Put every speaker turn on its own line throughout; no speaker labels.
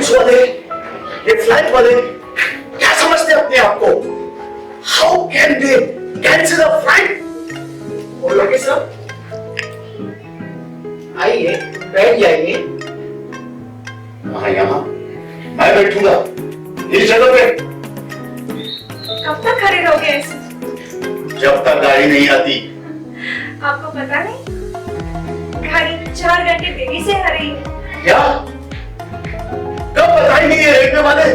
Police वाले, ये flight वाले क्या समझते हैं अपने आप को? How can they cancel a flight? बोलोगे सर? आइए, बैठ जाइए। हाँ, यहाँ मैं बैठूंगा इस जगह पे।
कब तक खड़े रहोगे ऐसे?
जब तक गाड़ी नहीं आती।
आपको पता नहीं गाड़ी 4 घंटे देरी से आ रही है।
क्या? कब बताएंगे ये रेलवे वाले?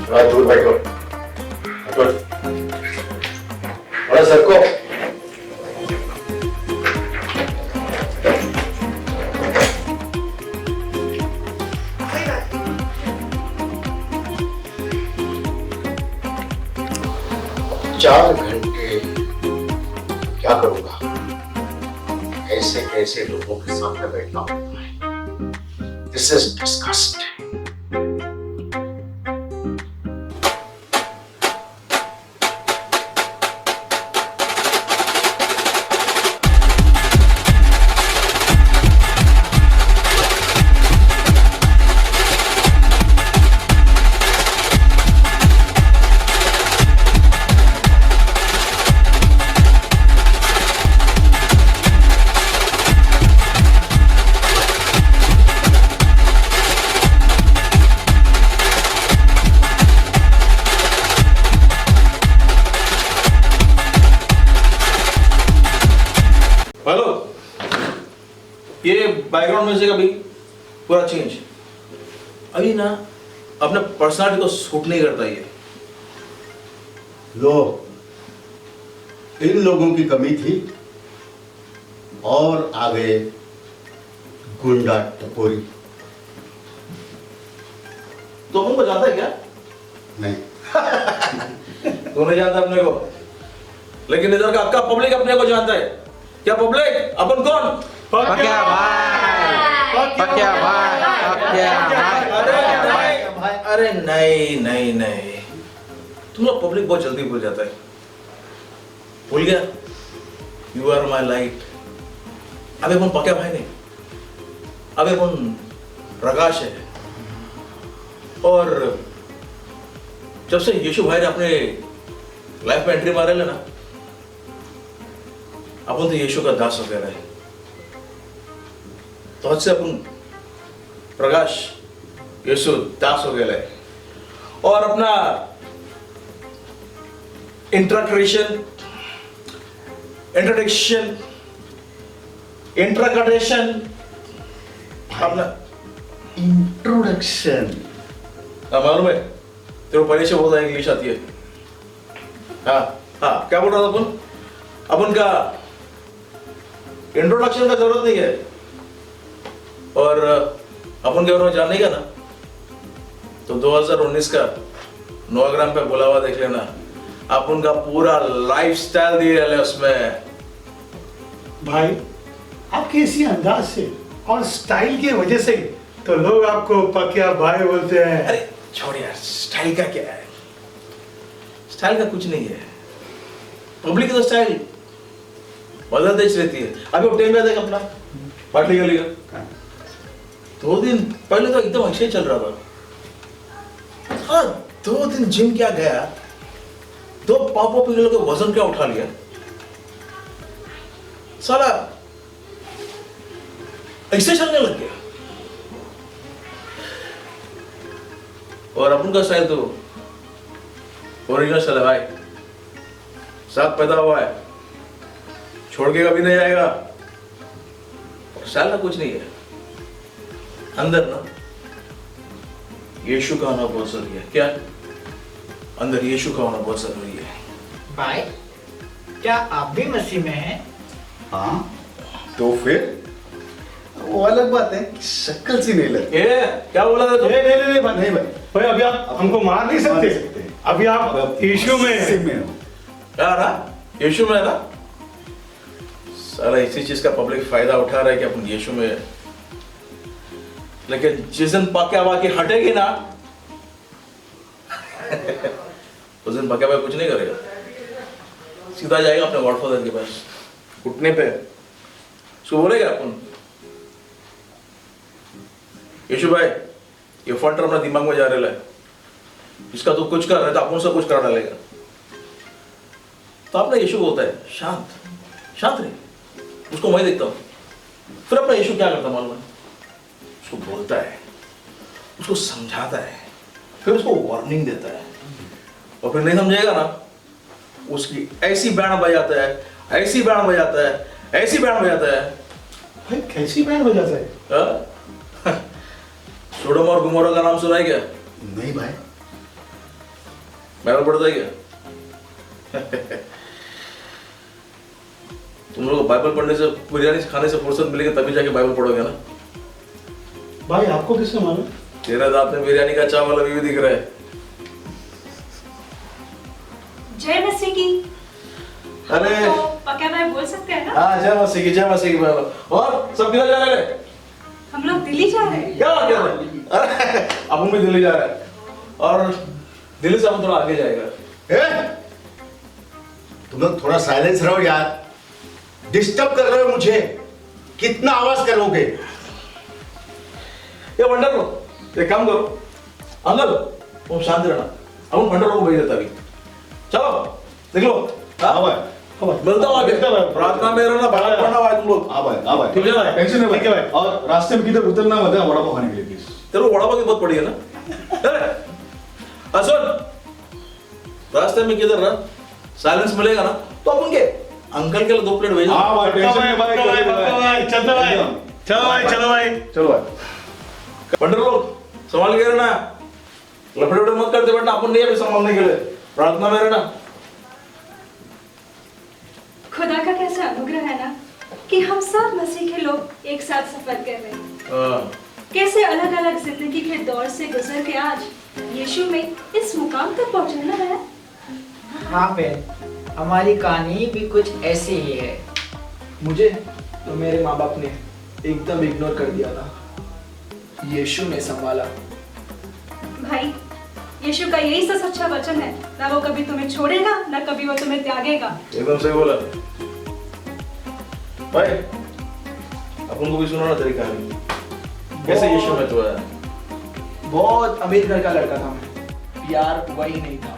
थोड़ा दूर बैठो, थोड़ा सरको। चार घंटे क्या करूंगा? कैसे कैसे लोगों के सामने बैठना होता है। This is disgusting.
हेलो, ये बैकग्राउंड म्यूजिक अभी पूरा चेंज। अभी ना अपने पर्सनालिटी को सूट नहीं करता ये।
लो, इन लोगों की कमी थी और आ गए गुंडा टपोरी।
तो हमको जानता है क्या?
नहीं।
तो नहीं जानता अपने को, लेकिन इधर का आपका पब्लिक अपने को जानता है। क्या पब्लिक? अपन कौन?
पक्या भाई, पक्या भाई, पक्या भाई।
अरे नहीं नहीं नहीं, तुम लोग पब्लिक बहुत जल्दी भूल जाता है। भूल गया? You are my light. अबे अपन पक्या भाई नहीं, अबे अपन प्रकाश है। और जब से यीशु भाई ने अपने लाइफ में एंट्री मारे ना, अपन तो यीशु का दास हो गया है। तो आज से अपन प्रकाश यीशु दास हो गया है। और अपना इंट्रोडक्शन अपना
इंट्रोडक्शन
मालूम है तेरे को पहले से बोलता है, इंग्लिश आती है। हाँ हाँ, क्या बोल रहा था अपन? अपन का इंट्रोडक्शन का जरूरत नहीं है। और अपन के बारे में जानने का ना, तो 2019 का नौग्राम पे बुलावा देख लेना। अपन का पूरा लाइफस्टाइल दिया है उसमें।
भाई, आपके इसी अंदाज से और स्टाइल की वजह से तो लोग आपको पक्या भाई बोलते हैं।
अरे छोड़ यार, स्टाइल का क्या है? स्टाइल का कुछ नहीं है। पब्लिक तो स्टाइल बदलते रहती है। अभी टाइम याद है अपना पाटली गली का 2 दिन पहले तो एकदम अच्छे चल रहा था। हाँ, 2 दिन जिम क्या गया, 2 पापा पिघलों के वजन क्या उठा लिया साला, ऐसे चलने लग गया। और अपन का स्टाइल तो ओरिजिनल स्टाइल है भाई, साथ पैदा हुआ है, छोड़ के कभी नहीं जाएगा। और स्टाइल का कुछ नहीं है। अंदर ना यीशु का होना बहुत जरूरी है। क्या? अंदर यीशु का होना बहुत जरूरी है।
भाई, क्या आप भी मसीह में हैं?
हाँ, तो फिर वो अलग बात है, शक्ल सी नहीं लगती।
क्या बोला था तुम?
नहीं भाई, अभी आप हमको मार नहीं सकते। अभी आप यीशु में
हो।
क्या रहा? यीशु में ना सारा इसी चीज का पब्लिक फायदा उठा रहा है कि अपन यीशु में है। लेकिन जिस दिन पक्या वाकी हटेगी ना उस दिन पक्या भाई कुछ नहीं करेगा, सीधा जाएगा अपने गॉडफादर के पास, घुटने पे उसको बोलेगा अपन यशु भाई ये फंटर अपना दिमाग में जा रहा है, इसका तो कुछ कर रहा है तो अपन से कुछ कर डालेगा। तो अपना यशु बोलता है शांत शांत रहे, उसको मैं देखता हूँ। फिर अपना यशु क्या करता मालूम है, उसको बोलता है, उसको समझाता है, फिर उसको वार्निंग देता है, और फिर नहीं समझेगा ना उसकी ऐसी बैंड बजाता है, ऐसी बैंड बजाता है, ऐसी बैंड बजाता है।
भाई कैसी बैंड बजाता है?
सोडोम और गुमोरा का नाम सुना है क्या?
नहीं भाई।
बाइबल पढ़ता है क्या? तुम लोग को बाइबल पढ़ने से, बिरयानी खाने से फुर्सत मिलेगी तभी जाके बाइबल पढ़ोगे ना।
भाई आपको किसने मालूम?
तेरा दांत में बिरयानी का चावल अभी भी दिख रहा है।
जय मसीह की।
अरे
तो पक्का भाई बोल सकते हैं ना?
हाँ, जय मसीह की बाइबल। और सब किधर जा रहे हैं?
हम लोग दिल्ली जा रहे हैं।
क्या अरे अपन भी दिल्ली जा रहा है, और दिल्ली से अपन थोड़ा आगे जाएगा।
तुम लोग थोड़ा साइलेंस रहो यार, डिस्टर्ब कर रहे हो मुझे। कितना आवाज करोगे?
ये वंडर लो, एक काम करो अंकल, तुम शांत रहना, अपन वंडर लो को भेज देता अभी। चलो देख लो।
हाँ भाई,
मिलता हूँ आगे। प्रार्थना में रहना, बाहर पढ़ना भाई तुम लोग।
हाँ भाई, हाँ भाई,
ठीक है भाई?
टेंशन नहीं
ठीक है
भाई।
भाई।
और रास्ते में किधर उतरना मत है, वड़ा पाव खाने के लिए प्लीज।
तेरे को वड़ा पाव की बहुत पड़ी है ना? अरे सुन, रास्ते में किधर ना साइलेंस मिलेगा ना तो अपन के अंकल के लिए 2 प्लेट भेजो।
हाँ भाई, टेंशन नहीं भाई,
चलो भाई, चलो भाई, चलो भाई।
चलो भाई।
वंडर लोग संभाल के रहना, लफड़े उफड़े मत करते बैठना, अपन नहीं है अभी संभालने के लिए। प्रार्थना में रहना।
खुदा का कैसा अनुग्रह है ना कि हम सब मसीह के लोग एक साथ सफर कर रहे हैं। कैसे अलग अलग जिंदगी के दौर से गुजर के आज यीशु में इस मुकाम तक पहुंचना है।
हाँ बहन, हमारी कहानी भी कुछ ऐसी ही है।
मुझे तो मेरे माँ बाप ने एकदम इग्नोर कर दिया था, यीशु ने संभाला।
भाई यीशु का यही तो सच्चा वचन है, ना वो कभी तुम्हें छोड़ेगा ना कभी वो तुम्हें त्यागेगा।
एकदम सही बोला भाई। अपन को भी सुना ना तेरी कहानी, कैसे यीशु में तो है।
बहुत अमीर घर का लड़का था मैं, प्यार वही नहीं था।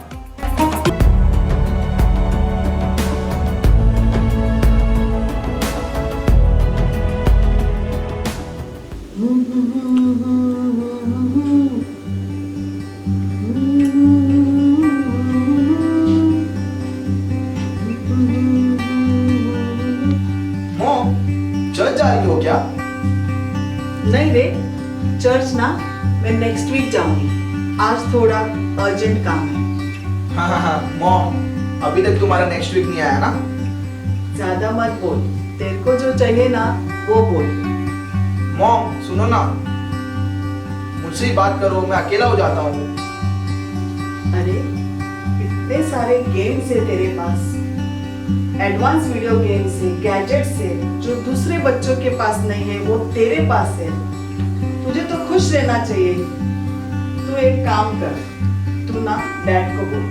मॉम, चर्च जा रही हो क्या?
नहीं रे, चर्च ना मैं नेक्स्ट वीक जाऊंगी। आज थोड़ा अर्जेंट काम है।
हाँ, मॉम, अभी तक तुम्हारा नेक्स्ट वीक नहीं आया ना?
ज्यादा मत बोल, तेरे को जो चाहिए ना वो बोल।
मॉम सुनो ना, मुझसे ही बात करो, मैं अकेला हो जाता हूँ।
अरे इतने सारे गेम्स है तेरे पास, एडवांस वीडियो गेम्स है, गैजेट्स है, जो दूसरे बच्चों के पास नहीं है वो तेरे पास है। तुझे तो खुश रहना चाहिए। तू एक काम कर, तू ना डैड को बोल।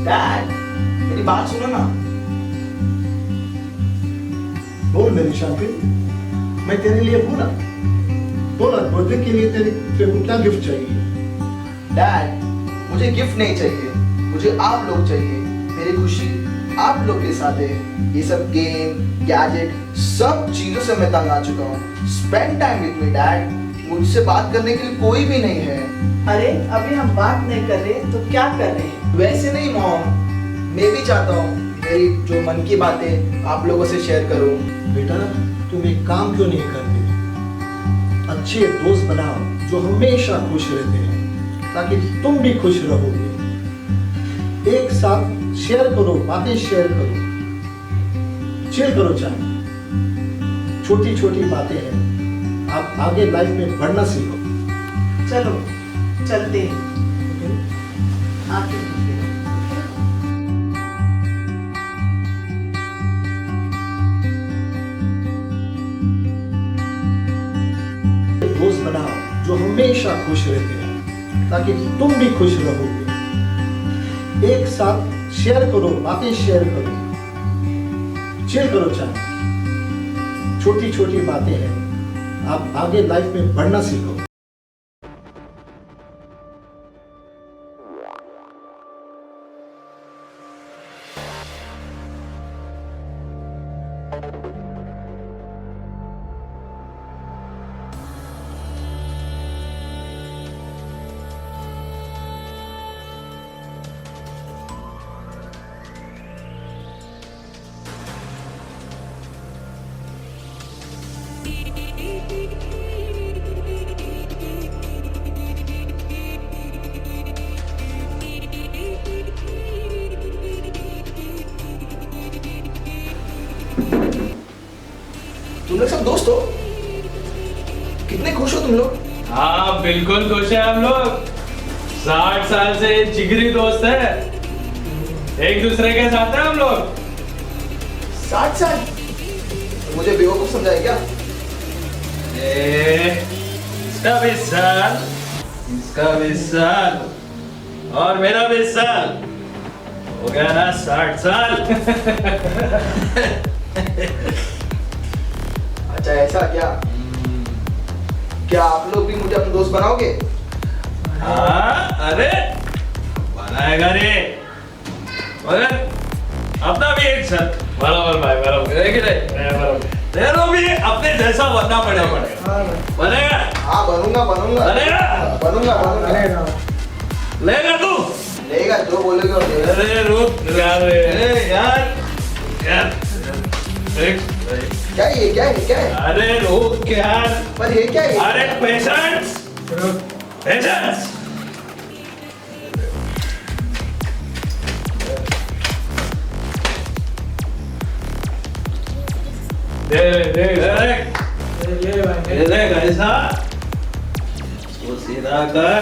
डैड, मेरी बात सुनो ना।
बोल मेरी शांति, मैं तेरे लिए बोला बर्थडे के लिए तेरे को क्या गिफ्ट चाहिए?
डैड, मुझे गिफ्ट नहीं चाहिए, मुझे आप लोग चाहिए। मेरी खुशी आप लोग के साथ है। ये सब गेम, गैजेट, सब चीजों से मैं तंग आ चुका हूँ। Spend time with me dad. मुझसे बात करने के लिए कोई भी नहीं है।
अरे अभी हम बात नहीं कर रहे तो क्या कर रहे हैं?
वैसे नहीं मॉम, मैं भी चाहता हूँ मेरी जो मन की बातें आप लोगों से शेयर करो।
बेटा तुम एक काम क्यों नहीं करते? अच्छे दोस्त बनाओ जो हमेशा खुश रहते हैं, ताकि तुम भी खुश रहोगे। एक साथ शेयर करो, बातें शेयर करो, चिल करो। चाहे छोटी छोटी बातें हैं, आप आगे लाइफ में बढ़ना सीखो।
चलो चलते हैं। आके
दोस्त बनाओ जो हमेशा खुश रहते हैं, ताकि तुम भी खुश रहोगे। एक साथ शेयर करो, बातें शेयर करो, चिल करो। चाहे छोटी छोटी बातें हैं, आप आगे लाइफ में बढ़ना सीखो।
तुम लोग सब दोस्त हो? कितने खुश हो तुम लोग?
हाँ बिल्कुल खुश है हम लोग। 60 साल से जिगरी दोस्त है, एक दूसरे के साथ है हम लोग।
60 साल? मुझे बेवकूफ समझाए क्या?
इसका 20 साल, इसका 20 साल और मेरा 20 साल, हो गया ना 60 साल।
अच्छा ऐसा क्या? क्या आप लोग भी मुझे अपने दोस्त बनाओगे?
हाँ अरे बनाएगा रे, मगर अपना भी एक साथ बराबर भाई, बराबर है कि नहीं? बराबर तेरे भी अपने जैसा बनना पड़ेगा। बनेगा?
हाँ बनूंगा बनूंगा
बनेगा?
बनूंगा बनूंगा।
लेगा तू?
लेगा जो बोलोगे और लेगा।
अरे रुक यार, यार यार
क्या ये क्या है क्या है?
अरे रुक यार,
पर ये क्या है?
अरे पेशेंस, पेशेंस। दे दे दे ऐसा इसको सीधा कर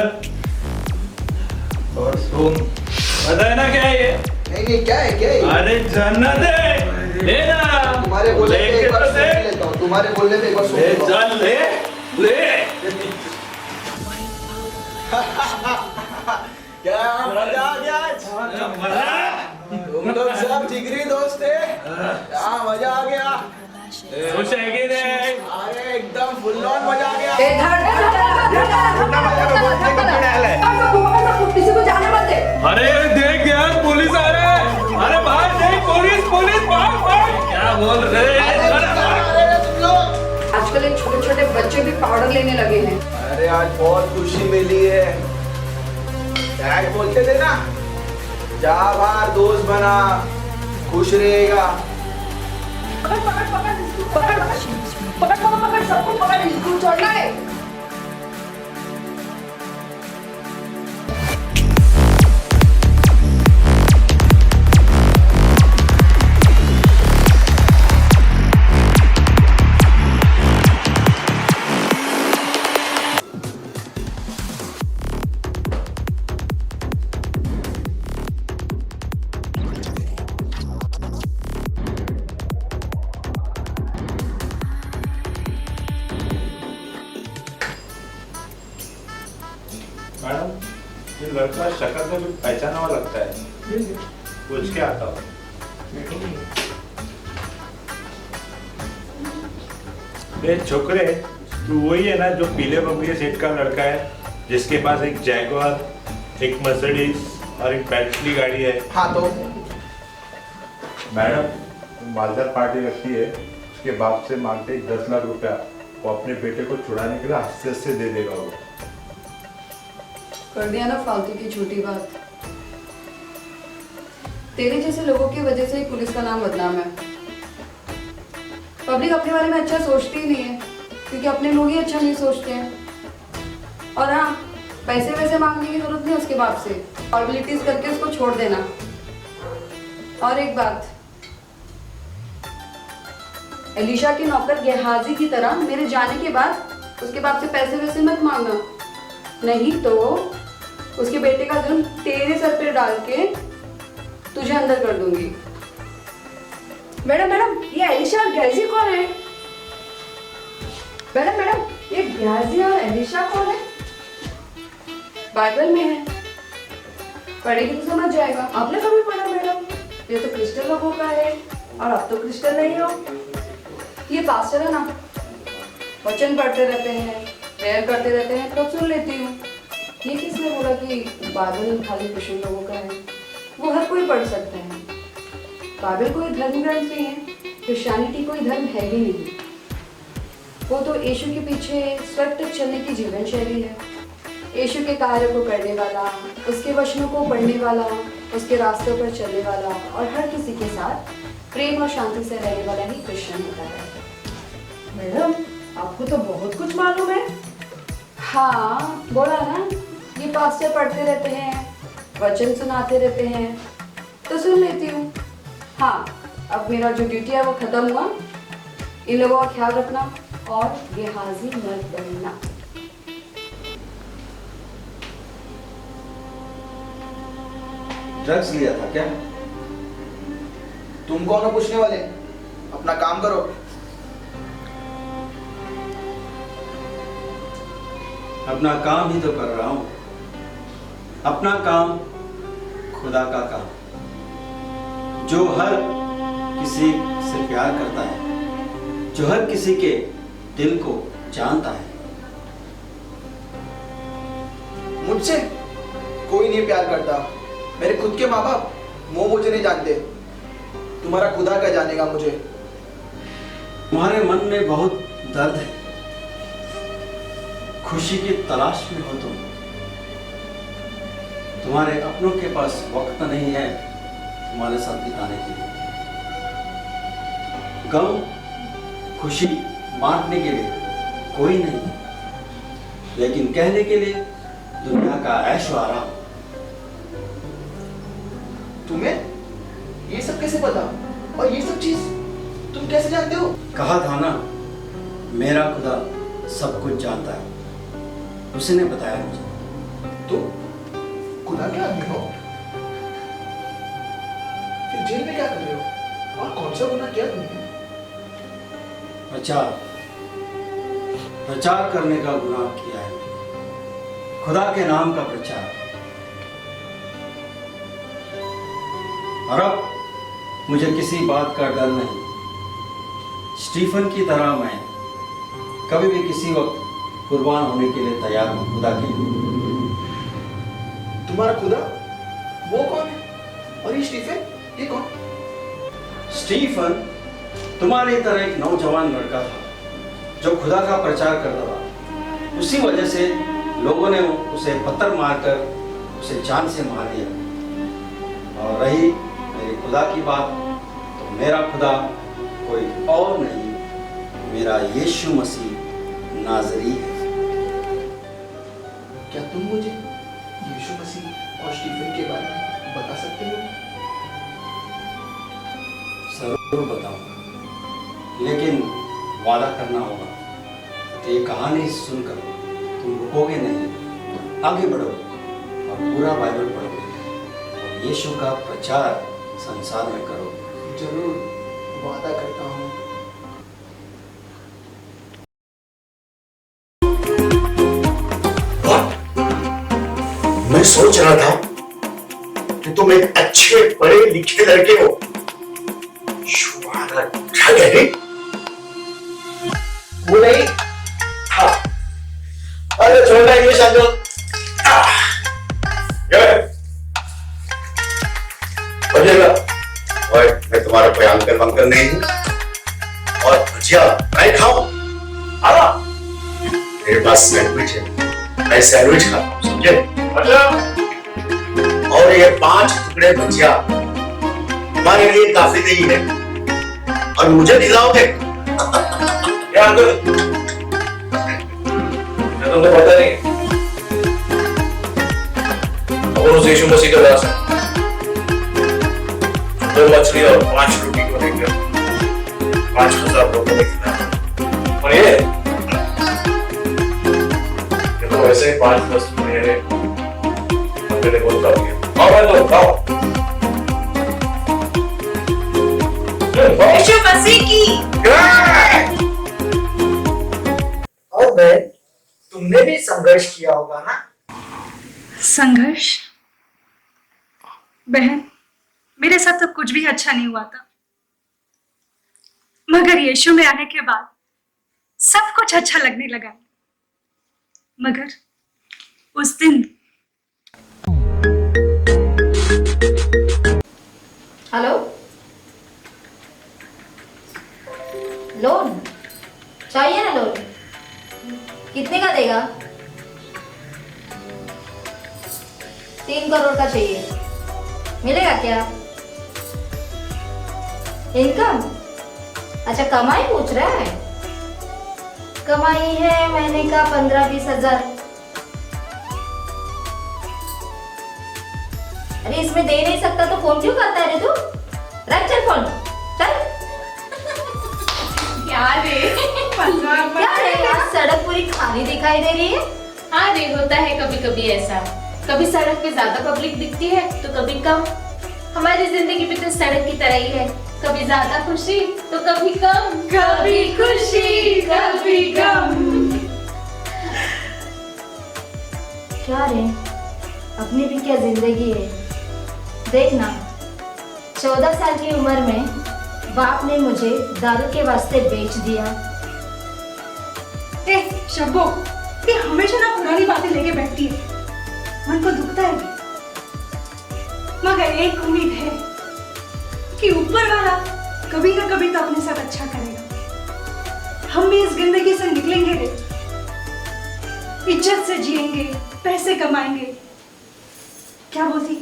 और सुन, पता है ना क्या है ये?
नहीं नहीं क्या है क्या है?
अरे जन्नत है, ले ना।
तुम्हारे बोलने पे एक बार
लेके तो
सुन
दे।
लेता हूँ। तुम्हारे बोलने पे एक बार सुन
ले
लेता हूँ।
चल, ले ले।
क्या मजा आ गया आज?
मजा?
तुम लोग सब जिगरी दोस्त थे। क्या मजा आ गया?
खुश है कि नहीं?
अरे एकदम फुल ऑन मजा आ गया।
किसी को जाने मत दे।
अरे देख यार, पुलिस आ रहा है। अरे भाई देख, पुलिस पुलिस, भाग भाग। क्या बोल रहे हैं?
तुम लोग
आजकल ये छोटे छोटे बच्चे भी पाउडर लेने लगे हैं।
अरे आज बहुत खुशी मिली है। डैड बोलते थे ना, जा बाहर दोस्त बना, खुश रहेगा।
पकड़ पकड़ पकड़ इसको, पकड़ पकड़ पकड़ पकड़ सबको पकड़, इसको छोड़ना है।
मैडम, ये लड़का शक्ल में भी पहचाना हुआ लगता है। पूछ के आता हूँ। ये छोकरे, तू वही है ना जो पीले बंगले सेट का लड़का है, जिसके पास एक जैगुआर, एक मर्सिडीज और एक बेंटली गाड़ी है?
हाँ तो
मैडम, मालदार पार्टी रखती है, उसके बाप से मांगते 10 लाख रुपया, वो अपने बेटे को छुड़ाने के लिए हंसते हंसते दे देगा वो।
कर दिया ना फालतू की छोटी बात। तेरे जैसे लोगों की वजह से ही पुलिस का नाम बदनाम है। पब्लिक अपने बारे में अच्छा सोचती ही नहीं है, क्योंकि अपने लोग ही अच्छा नहीं सोचते हैं। और हाँ, पैसे वैसे मांगने की जरूरत नहीं उसके बाप से, फॉर्मेलिटीज करके उसको छोड़ देना। और एक बात, एलिशा के नौकर गेहाजी की तरह मेरे जाने के बाद उसके बाप से पैसे वैसे मत मांगना, नहीं तो उसके बेटे का जुर्म तेरे सर पे डाल के तुझे अंदर कर दूंगी।
मैडम मैडम, ये एलिशा और गैजी कौन है? मैडम मैडम, ये गैजी और एलिशा कौन है?
बाइबल में है, पढ़ेगी तो समझ जाएगा।
आपने कभी पढ़ा मैडम? ये तो क्रिश्चियन लोगों का है और आप तो क्रिश्चियन नहीं हो।
ये पास्टर है ना, वचन पढ़ते रहते हैं, प्रेयर करते रहते हैं, तो सुन लेती हूँ। ये किसने बोला कि बाइबल खाली क्रिश्चियन लोगों का है? वो हर कोई पढ़ सकता है। बाइबल कोई धर्म ग्रंथ नहीं है, क्रिश्चियनिटी कोई धर्म है भी नहीं। वो तो यीशु के पीछे स्वर्ग तक चलने की जीवन शैली है। यीशु के कार्य को करने वाला, उसके वचनों को पढ़ने वाला, उसके रास्तों पर चलने वाला और हर किसी के साथ प्रेम और शांति से रहने वाला ही क्रिश्चियन होता है।
मैडम, आपको तो बहुत कुछ मालूम है।
हाँ, बोला ना, ये पास्टर पढ़ते रहते हैं, वचन सुनाते रहते हैं, तो सुन लेती हूँ। हाँ, अब मेरा जो ड्यूटी है वो खत्म हुआ। इन लोगों का ख्याल रखना और बेहाजी मत बनना।
ड्रग्स लिया था क्या? तुम कौन हो पूछने वाले? अपना काम करो।
अपना काम ही तो कर रहा हूं। अपना काम, खुदा का काम, जो हर किसी से प्यार करता है, जो हर किसी के दिल को जानता है।
मुझसे कोई नहीं प्यार करता। मेरे खुद के माँ बाप वो मुझे नहीं जानते। तुम्हारा खुदा क्या जानेगा मुझे?
तुम्हारे मन में बहुत दर्द है, खुशी की तलाश में हो तुम। तुम्हारे अपनों के पास वक्त नहीं है तुम्हारे साथ बिताने के लिए। गम, खुशी बांटने के लिए कोई नहीं, लेकिन कहने के लिए दुनिया का ऐशो आराम।
तुम्हें ये सब कैसे पता? और ये सब चीज तुम कैसे जानते हो?
कहा था ना, मेरा खुदा सब कुछ जानता है, उसने बताया मुझे।
तो खुदा क्या आदमी हो? फिर जेल में क्या कर रहे हो? और कौन सा गुनाह किया तुमने?
प्रचार करने का गुनाह किया है, खुदा के नाम का प्रचार। और अब मुझे किसी बात का डर नहीं। स्टीफन की तरह मैं कभी भी किसी वक्त कुर्बान होने के लिए तैयार हूं खुदा के लिए।
तुम्हारा खुदा वो कौन है? और ये स्टीफन, ये कौन?
स्टीफन तुम्हारी तरह एक नौजवान लड़का था जो खुदा का प्रचार करता था। उसी वजह से लोगों ने उसे पत्थर मारकर उसे जान से मार दिया। और रही मेरे खुदा की बात, तो मेरा खुदा कोई और नहीं, मेरा यीशु मसीह नाज़री है।
क्या तुम मुझे यीशु मसीह और स्टीफन के बारे में बता सकते हो?
जरूर बताऊंगा, लेकिन वादा करना होगा कि ये कहानी सुनकर तुम रुकोगे नहीं, आगे बढ़ो और पूरा बाइबल पढ़ोगे और यीशु का प्रचार संसार में करोगे।
जरूर, वादा करता हूँ।
मैं सोच रहा था कि तुम एक अच्छे पढ़े लिखे लड़के हो। क्या कह रही? वो नहीं। हाँ, अरे छोटा इंग्लिश अंकल। बजेगा। ओए, मैं तुम्हारा कोई अंकल वंकल नहीं हूं। और भजिया मैं खाऊं? आवा, मेरे पास सैंडविच है, मैं सैंडविच खाता हूं, समझे? और ये 5 टुकड़े भजिया तुम्हारे लिए काफी नहीं है और मुझे खिलाओगे? क्या अंकल, मैं तुमको पता नहीं और यीशु मसीह का दास है। 2 मछली और 5 रोटी को लेकर 5,000 लोगों ने खिलाया। और ये तो वैसे ही 5-10 महीने मैंने बोलता हूँ। आओ भाई लोग, आओ।
यीशु मसीह की।
और बहन, तुमने भी संघर्ष किया होगा ना?
संघर्ष? बहन, मेरे साथ तो कुछ भी अच्छा नहीं हुआ था, मगर यीशु में आने के बाद सब कुछ अच्छा लगने लगा। मगर उस दिन
हेलो, लोन चाहिए ना? लोन कितने का देगा? 3 करोड़ का चाहिए, मिलेगा क्या? इनकम? अच्छा, कमाई पूछ रहा है? कमाई है महीने का 15-20 हजार। अरे इसमें दे नहीं सकता तो फोन क्यों करता है रे तू? रख चल फोन, चल।
क्या रे
क्या रे, यार सड़क पूरी खाली दिखाई दे रही है।
हाँ रे, होता है कभी कभी ऐसा। कभी सड़क पे ज्यादा पब्लिक दिखती है तो कभी कम। हमारी जिंदगी भी तो सड़क की तरह ही है, कभी ज्यादा खुशी तो कभी कम, कभी खुशी कभी गम।
क्या रे, अपनी भी क्या जिंदगी है। देखना, 14 साल की उम्र में बाप ने मुझे दारू के वास्ते बेच दिया।
ए शब्बो, ये हमेशा ना पुरानी बातें लेके बैठती है, मन को दुखता है। मगर एक उम्मीद है कि ऊपर वाला कभी ना कभी तो अपने साथ अच्छा करेगा। हम भी इस जिंदगी से निकलेंगे रे, इज्जत से जिएंगे, पैसे कमाएंगे। क्या बोलती?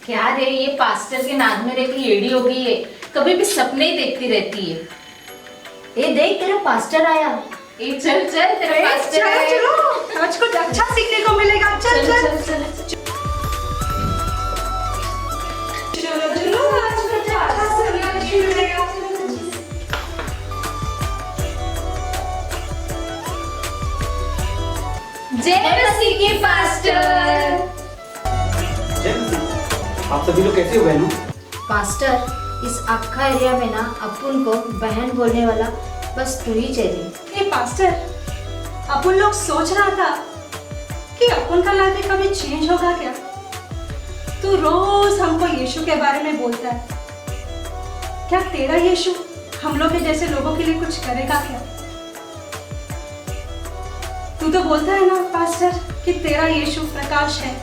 क्या रे, ये पास्टर के नाद में रहकर लेडी हो गई है, कभी भी सपने ही देखती रहती है।
ये देख, तेरा पास्टर आया।
ए चल चल, तेरा पास्टर
चलो
है।
चलो, आज कुछ अच्छा सीखने को मिलेगा। चल चल
चल चल चल।
चलो चलो, आज कुछ अच्छा सीखने को मिलेगा।
जय मसीह के पास्टर।
आप सभी लोग कैसे हो बहनों?
पास्टर, इस अक्खा एरिया में ना अपन को बहन बोलने वाला बस तू ही चाहिए।
ए पास्टर, अपन लोग सोच रहा था कि अपन का लाइफ कभी चेंज होगा क्या? तू रोज हमको यीशु के बारे में बोलता है, क्या तेरा यीशु हम लोग के जैसे लोगों के लिए कुछ करेगा क्या? तू तो बोलता है ना पास्टर कि तेरा यीशु प्रकाश है,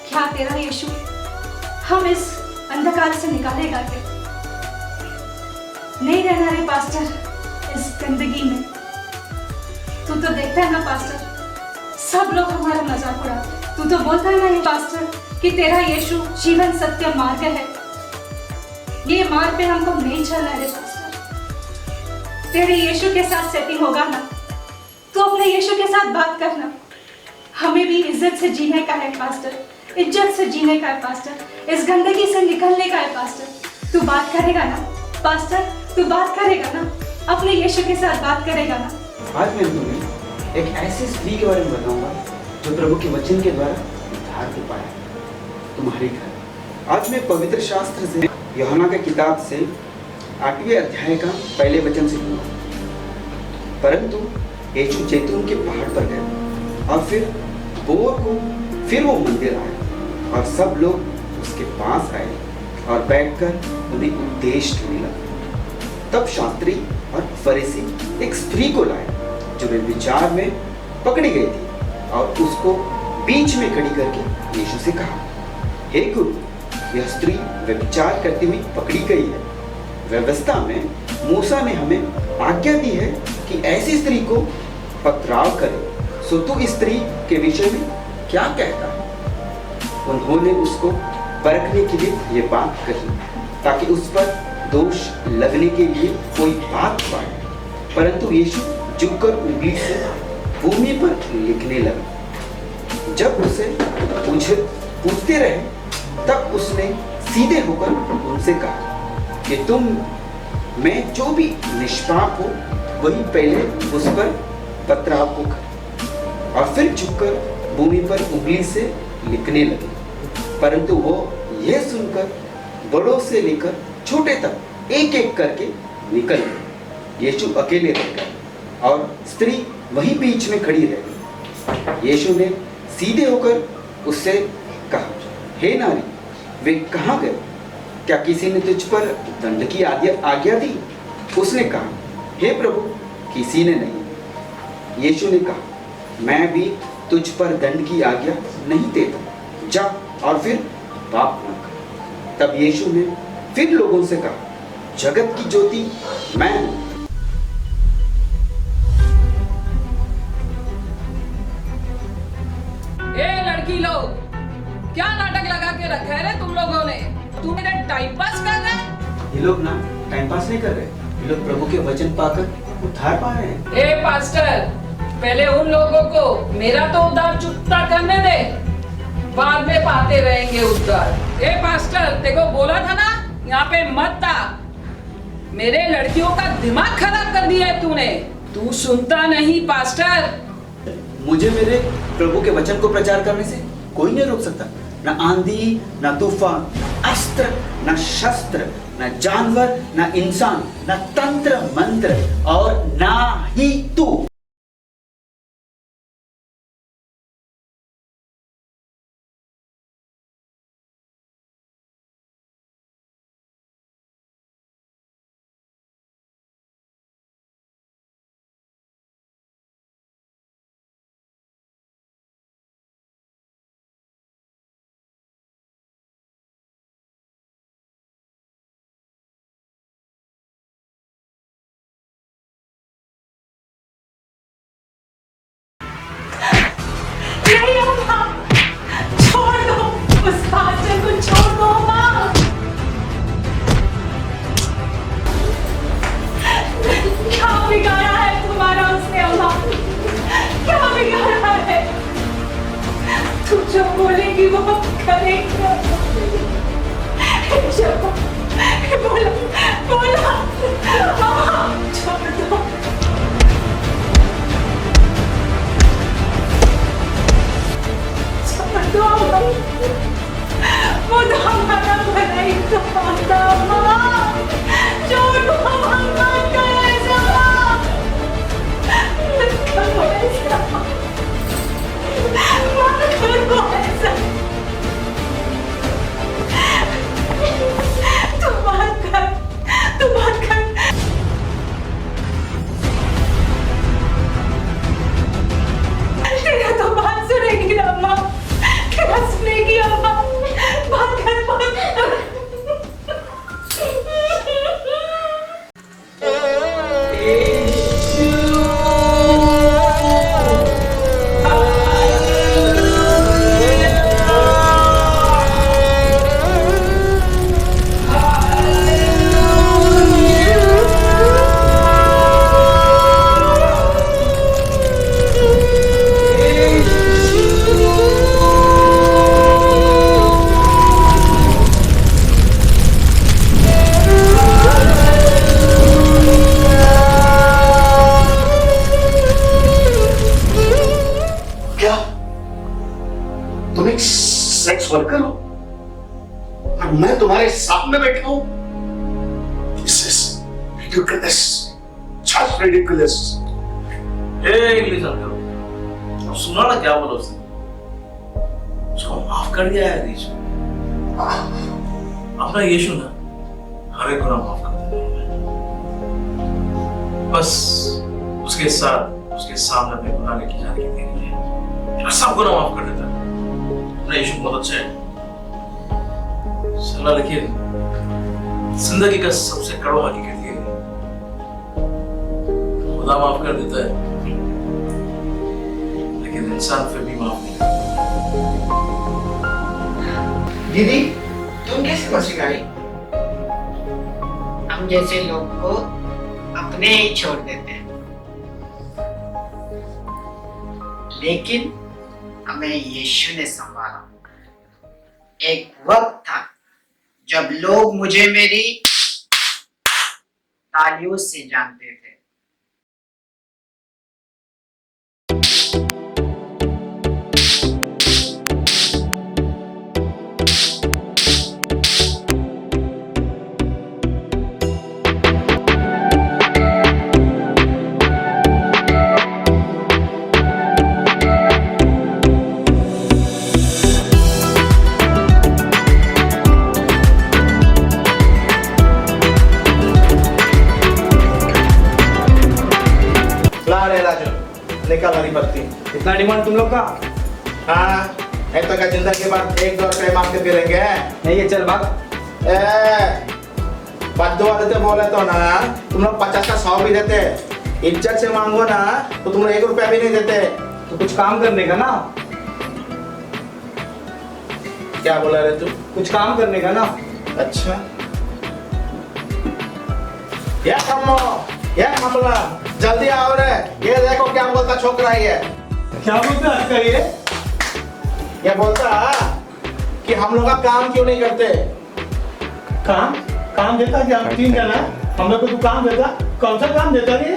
क्या तेरा यीशु हम इस अंधकार से निकालेगा क्या? नहीं रहना रे पास्टर इस गंदगी में। तू तो देखता है ना पास्टर, सब लोग हमारा मजाक उड़ाते। तू तो बोलता है ना ये पास्टर कि तेरा यीशु जीवन सत्य मार्ग है। ये मार्ग पे हमको नहीं चलना है पास्टर। तेरे यीशु के साथ सेटिंग होगा ना, तो अपने यीशु के साथ बात करना। हमें भी इज्जत से जीने का है पास्टर, इज्जत से जीने का है पास्टर, इस गंदगी से निकलने का है पास्टर। तू बात करेगा ना पास्टर? तू बात करेगा ना? अपने यीशु के साथ बात करेगा ना?
आज मैं तुम्हें एक ऐसी स्त्री के बारे में बताऊंगा जो प्रभु के वचन के द्वारा उद्धार को पाया तुम्हारे घर। आज मैं पवित्र शास्त्र से यूहन्ना की किताब से 8वें अध्याय का पहले वचन से पढ़ूंगा। परंतु यीशु जैतून के पहाड़ पर गए और फिर वो मंदिर आए और सब लोग उसके पास आए और बैठकर उन्हें उपदेश देने लगे। तब शास्त्री और फरीसी एक स्त्री को लाए जो वे विचार में पकड़ी गई थी और उसको बीच में खड़ी करके यीशु से कहा, हे गुरु, यह स्त्री व्यभिचार करती हुई पकड़ी गई है। व्यवस्था में मूसा ने हमें आज्ञा दी है कि ऐसी स्त्री को पथराव करे। सो तू इस स्त्री के विषय में क्या कहता है? उन्होंने उसको परखने के लिए ये बात कही ताकि उस पर दोष लगने के लिए कोई बात पाए। परंतु यीशु झुककर उंगली से भूमि पर लिखने लगा। जब उसे पूछते रहे तब उसने सीधे होकर उनसे कहा कि तुम में जो भी निष्पाप हो वही पहले उस पर पथराव को करे। और फिर झुककर भूमि पर उंगली से लिखने लगे। परंतु वो यह सुनकर बड़ों से लेकर छोटे तक एक एक करके निकल गए। यीशु अकेले रह गए और स्त्री वहीं बीच में खड़ी रह गई। यीशु ने सीधे होकर उससे कहा, हे नारी, वे कहाँ गए? क्या किसी ने तुझ पर दंड की आज्ञा दी? उसने कहा, हे प्रभु, किसी ने नहीं।
यीशु ने कहा, मैं भी तुझ पर दंड की आज्ञा नहीं देता, जा और फिर पाप न कर। तब यीशु ने फिर लोगों से कहा, जगत की ज्योति मैं हूं।
लड़की लोग, क्या नाटक लगा के रखा है रे तुम लोगों ने? तू मेरा टाइम पास कर रहा है?
ये लोग ना टाइम पास नहीं कर रहे, ये लोग प्रभु के वचन पाकर उद्धार पा रहे हैं।
ए पास्टर, पहले उन लोगों को मेरा तो उद्धार चुकता करने दे, बाद में पाते रहेंगे उद्धार। ए पास्टर, तेको बोला था ना यहाँ पे मत आ। मेरे लड़कियों का दिमाग खराब कर दिया है तूने। तू सुनता नहीं पास्टर।
मुझे मेरे प्रभु के वचन को प्रचार करने से कोई नहीं रोक सकता। न आंधी, न तूफान, अस्त्र, न शस्त्र, न जानवर, न इंसान, न तंत्र मंत्र और ना ही तू।
नहीं अम्मा, छोड़ दो उस पास्टर को, छोड़ दो अम्मा। क्या बिगाड़ा है तुम्हारा उसने अम्मा? क्या बिगाड़ा है? तू जो बोलेगी वो करेगा। बोला बोला अम्मा, छोड़ दो। वो तो हमारा भला ही तो आता माँ, छोड़ो मत करो ऐसा, मत करो ऐसा, मत करो ऐसा, तू बात कर, तू बात कर। तेरा तो बात सुनेगी ना अम्मा, क्या सुनेगी अम्मा? बात कर, बात कर।
सेक्स वर्कर हो और मैं तुम्हारे साथ में बैठा हूं? This is ridiculous, just ridiculous.
English अब सुना ना क्या बोला उसने? उसको माफ कर दिया है यीशु। अपना यीशु ना हर एक गुनाह माफ कर देता है। बस उसके साथ उसके सामने अपने गुनाह लेके जाने की देरी है, सब गुनाह माफ कर देता है। यीशु बहुत अच्छा है। सलाह लिखिए, जिंदगी का सबसे कड़वा हकीकत ये है, खुदा माफ कर देता है लेकिन इंसान फिर भी माफ नहीं करता।
दीदी, तुम कैसे मसीह आई?
हम जैसे लोग को अपने ही छोड़ देते हैं, लेकिन हमें यीशु ने संभाला। एक वक्त था जब लोग मुझे मेरी तालियों से जानते थे,
निकाल हरी पत्ती।
इतना डिमांड तुम लोग का?
हाँ, ऐसा का जिंदगी के बाद 1-2 रुपए मांगते फिरेंगे?
नहीं है, चल भाग।
बद्दुआ देते बोले तो ना, तुम लोग 50 का 100 भी देते। इज्जत से मांगो ना तो तुम लोग 1 रुपया भी नहीं देते।
तो कुछ काम करने का ना।
क्या बोला रे तू?
कुछ काम करने का ना।
अच्छा, ये कमो, ये मामला, जल्दी आओ रे। ये देखो क्या बोलता छोकरा ये।
क्या बोलता है ये?
ये बोलता कि हम लोग का काम क्यों नहीं करते।
काम देता क्या? 3 जना हम लोग को तू काम देता? कौन सा काम देता रे?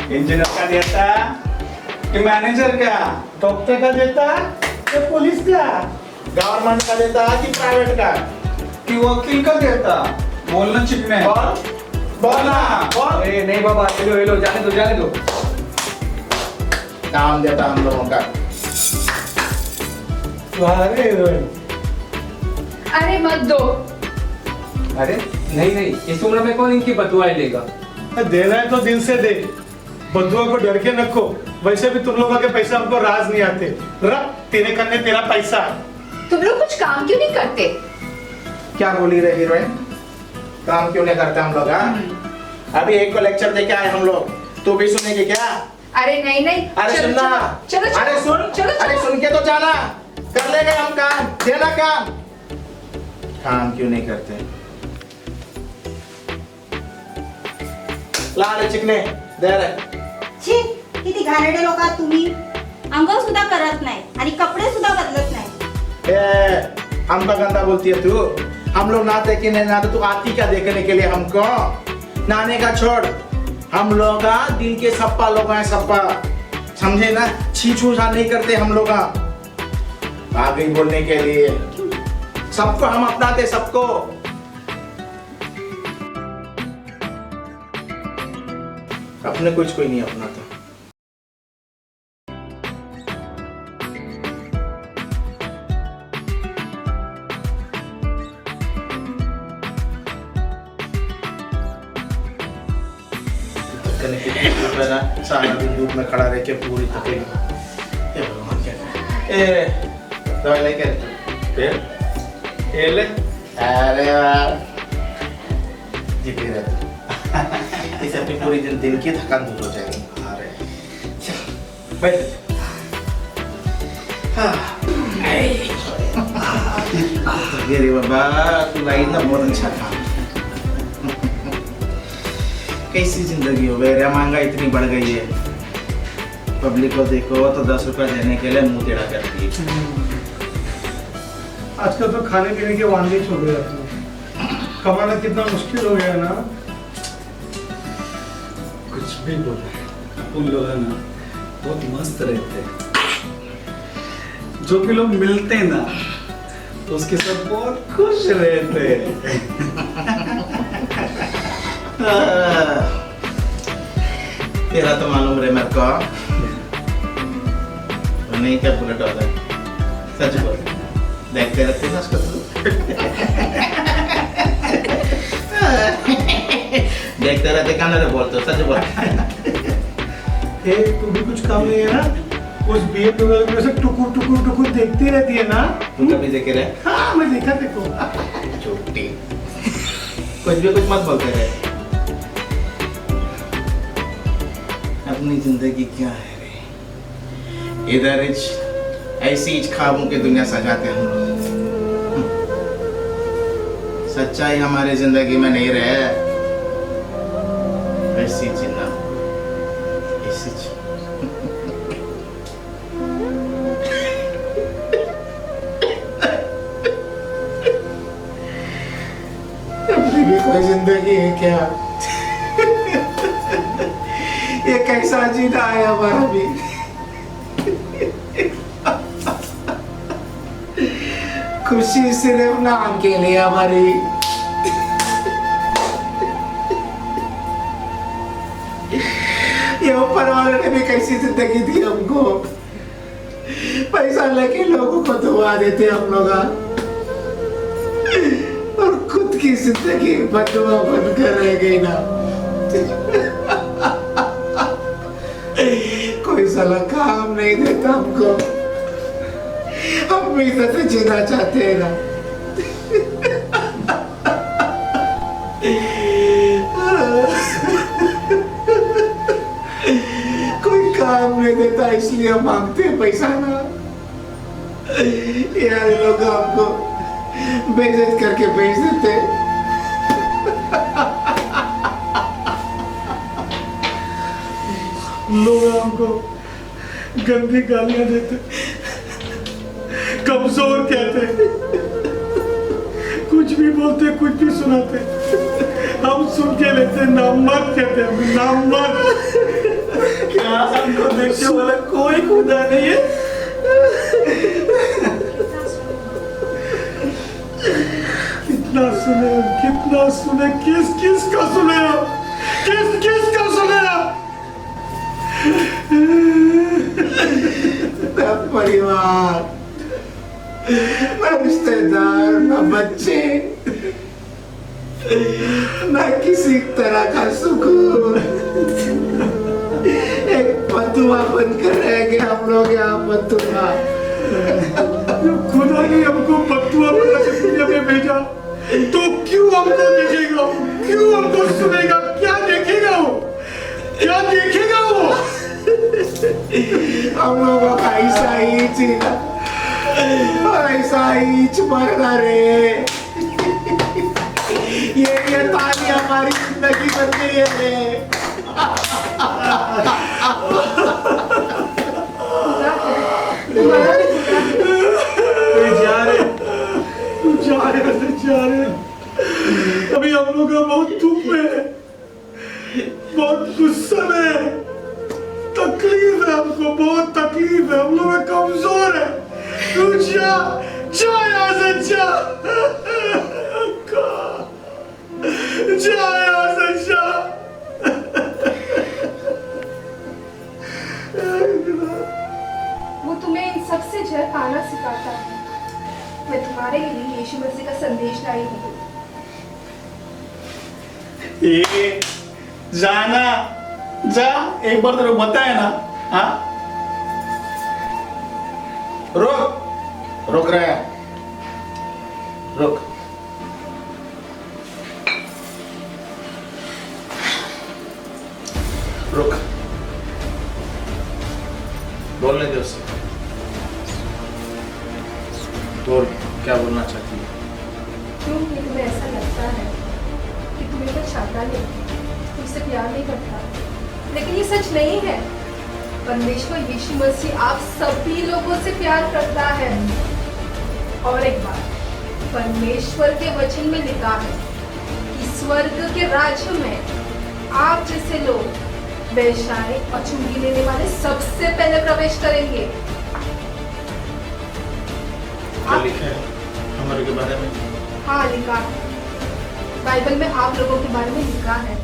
इंजीनियर का देता कि मैनेजर का,
डॉक्टर का देता या पुलिस का,
गवर्नमेंट का देता कि प्राइवेट का,
कि वकील का देता? बोलना चिकने।
बोलना बोल।
नहीं बाबा, हेलो जाने दो।
काम देता हम लोगों का।
अरे मत दो।
अरे नहीं, इस उम्र में कौन इनकी बदुआएं लेगा?
देना है तो दिल से दे, बदुआ को डर के रखो। वैसे भी तुम लोगों के पैसे हमको राज नहीं आते। रख, तेरे करने तेरा पैसा।
तुम लोग कुछ काम क्यों नहीं करते?
क्या बोली रही हीरोइन? काम क्यों नहीं करते हम लोग? अभी एक को लेक्चर दे के आए हम लोग, तू भी सुनेगी क्या?
अरे नहीं।
अरे सुनना।
चलो।
अरे सुन के तो जाना। कर लेंगे हम काम, देना काम क्यों नहीं करते? ला रे चिकने, दे रे।
छी, किती घाणेरडे लोक आहात तुम्ही. अंघोळ सुद्धा करत नाही आणि कपडे सुद्धा बदलत नाही.
हमको गंदा बोलती है तू? हम लोग नहाते कि नहीं नहाते, तू आती क्या देखने के लिए हमको? नहाने का छोड़, हम लोग दिल के सप्पा लोग हैं, सप्पा, समझे ना? छी छूछा नहीं करते हम लोग। आ गई बोलने के लिए, सबको हम अपनाते, सबको। अपने कुछ कोई नहीं अपनाता। सारा दिन धूप में खड़ा रह के पूरी तकलीफ। दवाई लेके फिर ले। अरे वाह, जीती रहती। इसे अपनी पूरी दिन की थकान दूर हो जाएगी। अरे चल बैठ। अरे बाबा, तू लाई ना बहुत अच्छा था। कैसी जिंदगी हो गई रे, महंगाई इतनी बढ़ गई है। पब्लिक को देखो तो 10 रुपया देने के लिए मुंह टेढ़ा करती है।
आजकल तो खाने पीने के वांदे हो गए अपने। कमाना कितना मुश्किल हो गया ना।
कुछ भी बोलो, उन लोग ना बहुत मस्त रहते हैं। जो भी लोग मिलते हैं ना, उसके साथ बहुत खुश रहते हैं।
तेरा तो मालूम रे मेरे को, नहीं क्या बुलेट वाला है। सच बोल, देखते रहते ना उसको तू। देखते रहते क्या ना रे, बोल तो सच बोल।
तू भी कुछ काम नहीं है ना? उस BMW में से टुकुर देखती रहती है ना?
तू कभी देखे रहे?
हाँ, मैं देखा देखो।
चुट्टी, कुछ भी कुछ मत बोलते रहे। अपनी जिंदगी क्या है रे? इधर ऐसी ख्वाबों की दुनिया सजाते हम लोग। सच्चाई हमारी जिंदगी में नहीं रहे। ऐसी जीना, ऐसी अपनी भी कोई जिंदगी है क्या? ये कैसा जीना है हमारा भी? खुशी सिर्फ नाम के लिए हमारी। ये ऊपर वाले ने भी कैसी जिंदगी दी हमको। पैसा लेके लोगों को दुआ देते हम लोग, और खुद की जिंदगी बदुआ बनकर रह गई ना। कोई
साला काम नहीं देता हमको। हम भी इधर से जीना चाहते हैं ना। कोई काम नहीं देता इसलिए हम मांगते हैं पैसा ना। यार लोग हमको बेइज्जत करके भेज देते।
लोग हमको गंदी गालियां देते, कमजोर कहते, कुछ भी बोलते, कुछ भी सुनाते, हम सुन के लेते, नामर्द कहते हैं, नामर्द। क्या हमको देखने वाला कोई खुदा नहीं है? कितना सुने, किस का सुने, किस का सुने?
ना परिवार, ना रिश्तेदार, ना बच्चे, ना किसी तरह का सुकून। एक पतुआ बनकर रह गए हम लोग यहाँ। पतुआ,
खुदा ने हमको पतुआ बना के दुनिया में भेजा, तो क्यों हमको देखेगा? क्यों हमको सुनेगा? क्या देखेगा वो? क्या देखेगा वो?
हम लोगों का ऐसा ही जीना, ऐसा ही मरना रे। ये ताली हमारी जिंदगी बन गई है रे।
जा रहे। अभी हम लोग का बहुत दुख में, बहुत गुस्सा में, तकलीफ है हमको, बहुत तकलीफ है। हम लोग कमजोर है। तू जा यहाँ से, जा यहाँ से जा।
वो तुम्हें इन सबसे जय पाना सिखाता है। मैं तुम्हारे लिए यीशु मसीह का संदेश लाई हूँ।
ये जाना, जा, एक बार तेरे को बताया ना। हाँ,
रुक रहा है, रुक।
रुक, बोलने दे उससे। बोल, क्या बोलना चाहती है?
क्योंकि तुम्हें ऐसा लगता है कि तुम्हें कुछ चाहता नहीं, तुमसे प्यार नहीं करता, लेकिन ये सच नहीं है। परमेश्वर यीशु मसीह आप सभी लोगों से प्यार करता है। और एक बात, परमेश्वर के वचन में लिखा है कि स्वर्ग के राज्य में आप जैसे लोग वेश्याएं और चुंगी लेने वाले सबसे पहले प्रवेश करेंगे।
क्या लिखा है हमारे के बारे में?
हाँ, लिखा है, बाइबल में आप लोगों के बारे में लिखा है।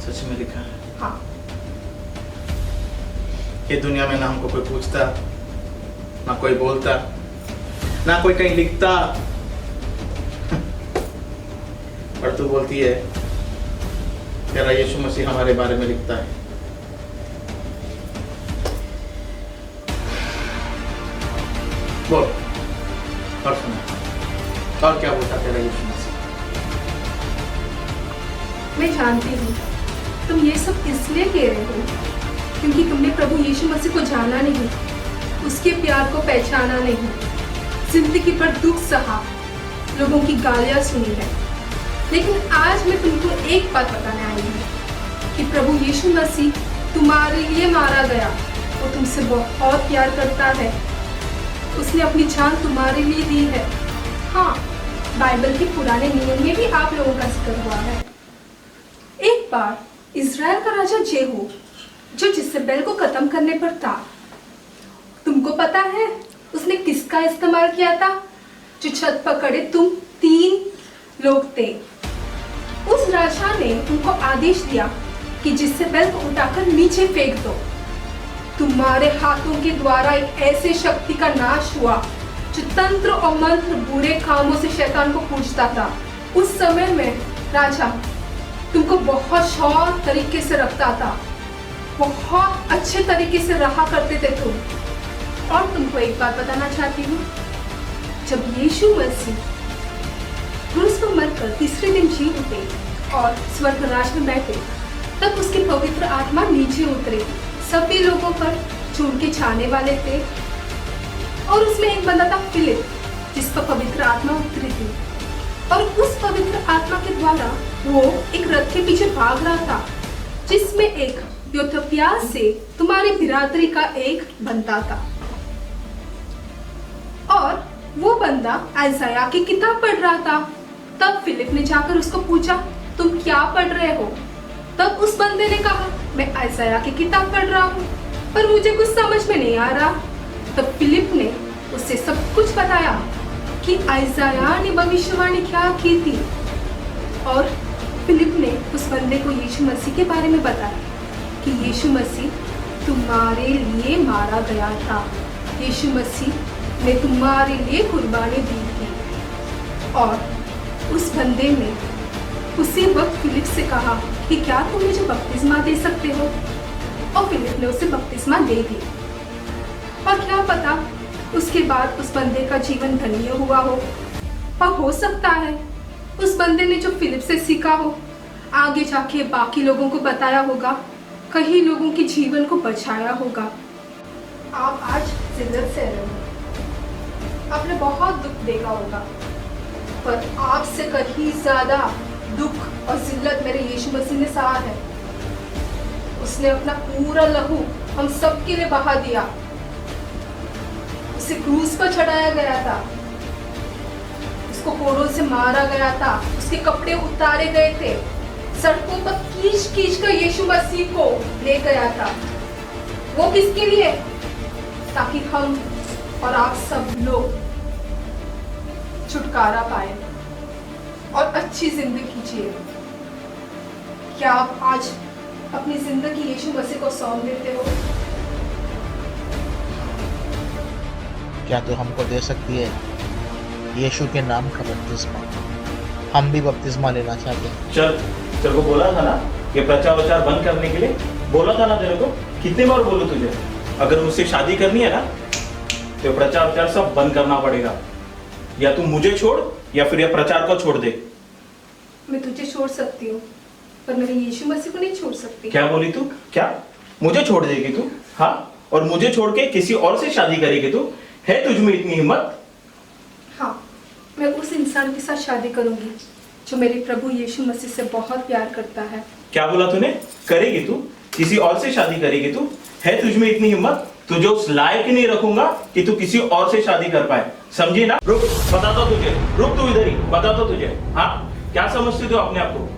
सच में लिखा है?
हाँ।
ये दुनिया में ना हमको कोई पूछता, ना कोई बोलता, ना कोई कहीं लिखता, और तू बोलती है तेरा यीशु मसीह हमारे बारे में लिखता है। बोल, और सुना, और क्या बोलता तेरा यीशु मसीह?
मैं जानती हूँ तुम ये सब इसलिए कह रहे हो क्योंकि तुमने प्रभु यीशु मसीह को जाना नहीं, उसके प्यार को पहचाना नहीं, जिंदगी पर दुख सहा, लोगों की गालियाँ सुनी है। लेकिन आज मैं तुमको एक बात बताने आई हूँ कि प्रभु यीशु मसीह तुम्हारे लिए मारा गया। वो तुमसे बहुत प्यार करता है, उसने अपनी जान तुम्हारे लिए दी है। हाँ, बाइबल के पुराने नियम में भी आप लोगों का जिक्र हुआ है। एक बार इज़राइल का राजा जेहू, जो जिसेबेल को खत्म करने पर था, तुमको पता है उसने किसका इस्तेमाल किया था? जो छत पकड़े तुम 3 लोग थे। उस राजा ने उनको आदेश दिया कि जिसेबेल को उठाकर नीचे फेंक दो। तुम्हारे हाथों के द्वारा एक ऐसे शक्ति का नाश हुआ जो तंत्र और मंत्र बुरे कामों से शैतान को पूजता था। उस समय में राजा तुमको बहुत शौक तरीके से रखता था, बहुत अच्छे तरीके से रहा करते थे तुम। और तुमको एक बात बताना चाहती हूँ, जब यीशु मसीह क्रूस पर मरकर तीसरे दिन जी उठे और स्वर्ग राज में बैठे, तब उसकी पवित्र आत्मा नीचे उतरे सभी लोगों पर जो उनके चाहने वाले थे। और उसमें एक बंदा था फिलिप, जिस पर पवित्र आत्मा उतरी थी। और उस पवित्र आत्मा के द्वारा वो एक रथ के पीछे भाग रहा था, जिसमें एक योथप्याह से तुम्हारी बिरादरी का एक बंदा था। और वो बंदा आइज़ाया की किताब पढ़ रहा था। तब फिलिप ने जाकर उसको पूछा, तुम क्या पढ़ रहे हो? तब उस बंदे ने कहा, मैं आइज़ाया की किताब पढ़ रहा हूँ, पर मुझे कुछ समझ में नहीं आ रहा। तब फिलिप ने उससे सब कुछ बताया कि आइज़ाया ने भविष्यवाणी क्या की थी। और फिलिप ने उस बंदे को यीशु मसीह के बारे में बताया कि यीशु मसीह तुम्हारे लिए मारा गया था, यीशु मसीह ने तुम्हारे लिए कुर्बानी दी थी। और उस बंदे ने उसी वक्त फिलिप से कहा कि क्या तुम मुझे बपतिस्मा दे सकते हो? और फिलिप ने उसे बपतिस्मा दे दी। और क्या पता उसके बाद उस बंदे का जीवन धन्य हुआ हो। और हो सकता है उस बंदे ने जो फिलिप से सीखा हो, आगे जाके बाकी लोगों को बताया होगा, कई लोगों के जीवन को बचाया होगा। आप आज जिल्लत से रहे, आपने बहुत दुख देखा होगा, पर आपसे कहीं ज्यादा दुख और जिल्लत मेरे यीशु मसीह ने सहा है। उसने अपना पूरा लहू हम सब के लिए बहा दिया। उसे क्रूस पर चढ़ाया गया था, उसको कोड़ों से मारा गया था, उसके कपड़े उतारे गए थे, सड़कों पर खींच खींच कर यीशु मसीह को ले गया था। वो किसके लिए? ताकि हम और आप सब लोग छुटकारा पाए और अच्छी जिंदगी जिए। क्या आप आज अपनी जिंदगी यीशु मसीह को सौंप देते हो?
क्या तू हमको दे सकती है यीशु के नाम का बपतिस्मा? हम भी बपतिस्मा लेना चाहते हैं।
चल, तेरे को बोला था ना ये प्रचार वचार बंद करने के लिए, बोला था ना तेरे को। कितने बार बोलूं तुझे, अगर मुझसे शादी करनी है ना तो प्रचार वचार सब बंद करना पड़ेगा। या तू मुझे छोड़ या फिर ये प्रचार को छोड़ दे।
मैं तुझे छोड़ सकती हूँ, पर मेरे यीशु मसीह को नहीं छोड़ सकती।
क्या बोली तू? क्या मुझे छोड़ देगी तू? हाँ, और मुझे छोड़ के किसी और से शादी करेगी तू? है तुझ में इतनी हिम्मत?
हाँ, मैं उस इंसान के साथ शादी करूंगी जो मेरे प्रभु यीशु मसीह से बहुत प्यार करता है।
क्या बोला तूने? करेगी तू? किसी और से शादी करेगी तू? है तुझ में इतनी हिम्मत? तुझे उस लायक ही नहीं रखूंगा कि तू किसी और से शादी कर पाए, समझी ना? रुक, बताता तुझे। रुक तू इधर ही, बताता तुझे। हाँ, क्या समझते हो अपने आप को?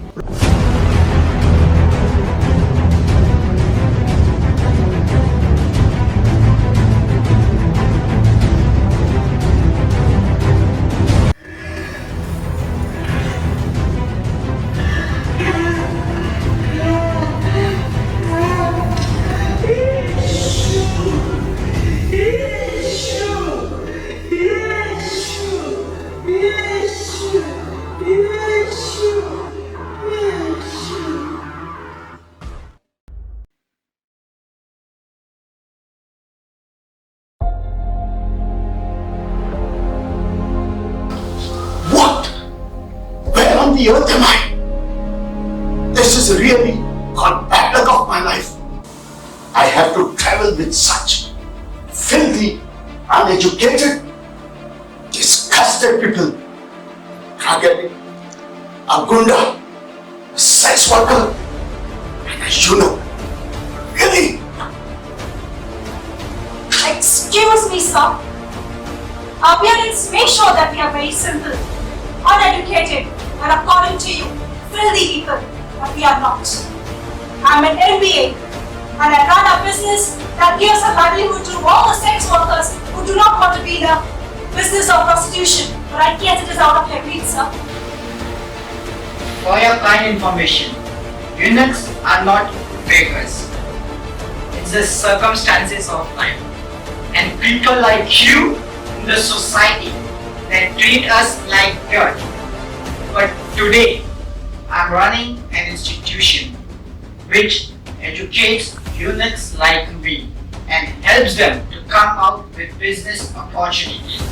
On the earth am I? This is really called bad luck of my life. I have to travel with such filthy, uneducated, disgusted people. Drug addict, a gunda, a sex worker, and a eunuch. Really?
Excuse me, sir. Our parents may show that we are very simple, uneducated, and according to you, filthy people, but we are not. I'm an MBA, and I run a business that gives a livelihood to all the sex workers who do not want to be in the business of prostitution. But I guess it is out of your reach, sir.
For your kind information, eunuchs are not beggars. It's the circumstances of life. And people like you in the society that treat us like dirt. But today, I'm running an institution which educates eunuchs like me and helps them to come out with business opportunities.